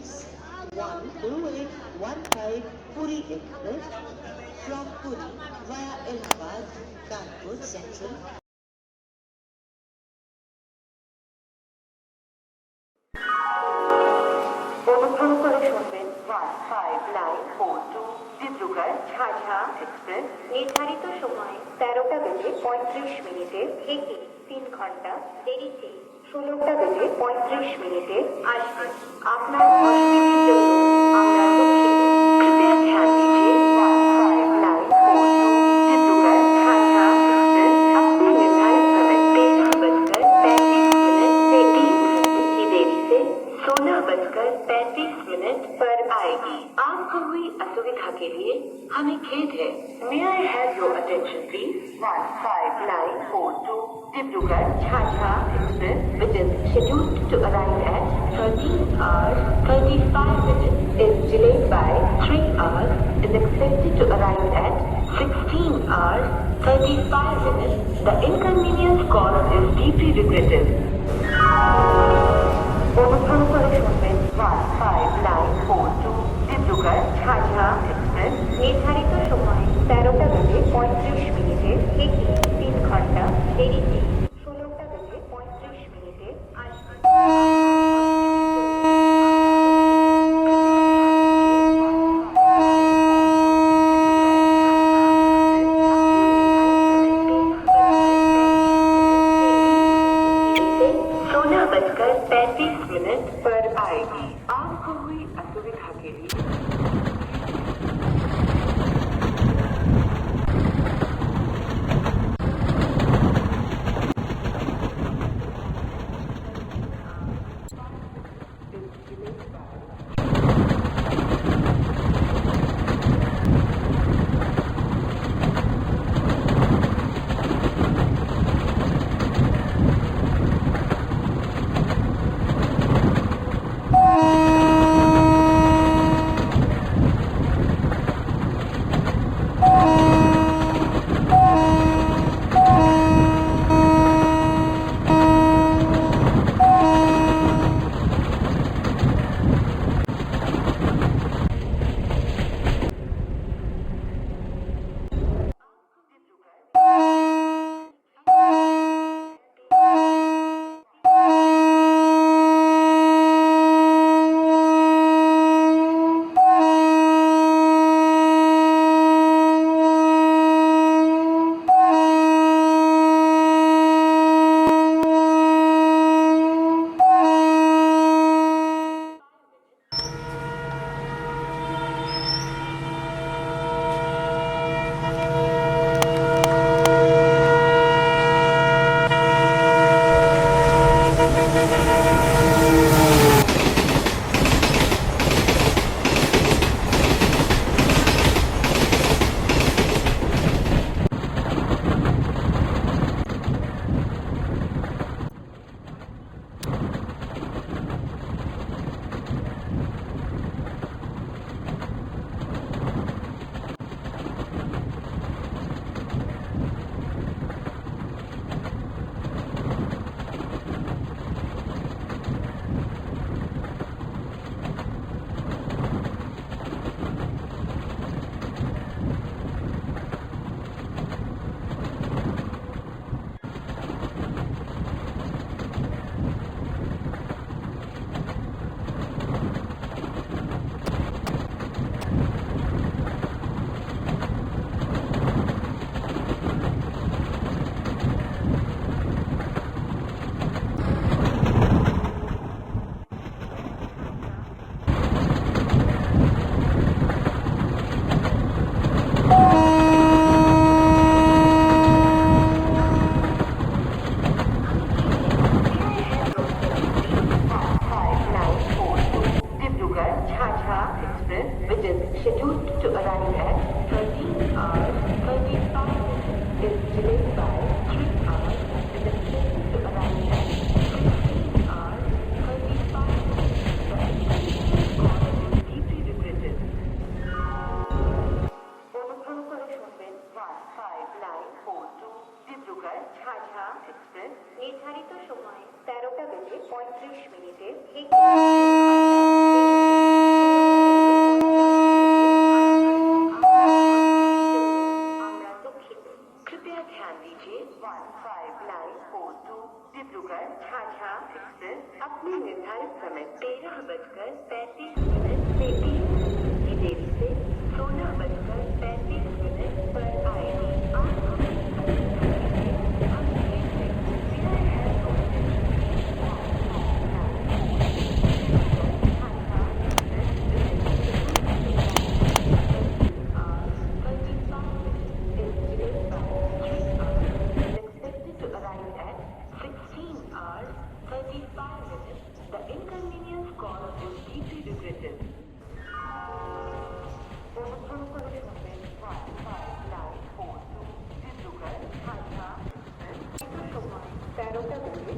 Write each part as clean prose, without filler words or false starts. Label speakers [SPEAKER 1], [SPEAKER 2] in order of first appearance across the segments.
[SPEAKER 1] 1815 Puri Express from Puri via Allahabad, Kanpur Central. অনুগ্রহ করে শুনবেন 15942 ডিব্রুগড় ঝাঝা এক্সপ্রেস নির্ধারিত সময় 13টা বেজে 35 মিনিটে থেকে 3 ঘন্টা দেরিতে 16টা বেজে 35 মিনিটে আসবে। আপনার অসুবিধার জন্য আমরা দুঃখিত। कृपया ध्यान दीजिए 15942 डिब्रूगढ़ झाझा एक्सप्रेस अपने निर्धारित समय 13:35 से 3 घंटे की देरी से 16:35 पर आएगी। आपको हुई असुविधा के लिए हमें खेद है। May I have your attention please? 15942 Dibrugarh Jhajha express which is scheduled to arrive at 13 hours 35 minutes is delayed by 3 hours is expected to arrive at 16 hours 35 minutes. The inconvenience caused is deeply regretted. অনুগ্রহ করে শুনবেন 15942 Dibrugarh Jhajha express নির্ধারিত সময় 13টা বেজে 35 মিনিটে থেকে 3 ঘন্টা দেরিতে 16টা বেজে 35 মিনিটে আসবে। पर आएगी। आपको हुई असुविधा के लिए নির্ধারিত সময় 13টা বেজে 35 মিনিটে ঠিক written. অনুগ্রহ করে শুনবেন 1542 ডিব্রুগড় ঝাড়গ্রাম এক্সপ্রেস। সময় 13টা বেজে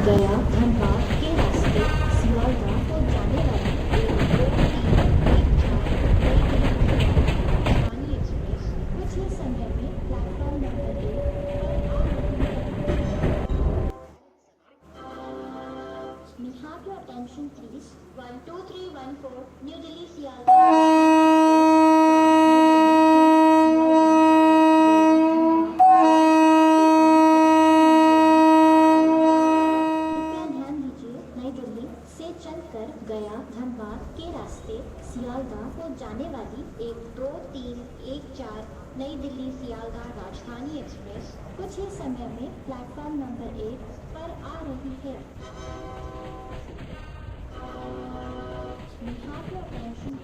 [SPEAKER 2] गया धनबाद के रास्ते सियालदह को जाने वाली राजधानी एक्सप्रेस कुछ ही समय में platform number 1 May I have your attention please? 12314 New Delhi चलकर गया धनबाद के रास्ते सियालदह को जाने वाली 12314 नई दिल्ली सियालदह राजधानी एक्सप्रेस कुछ ही समय में प्लेटफॉर्म नंबर 1 पर आ रही है। May I have your attention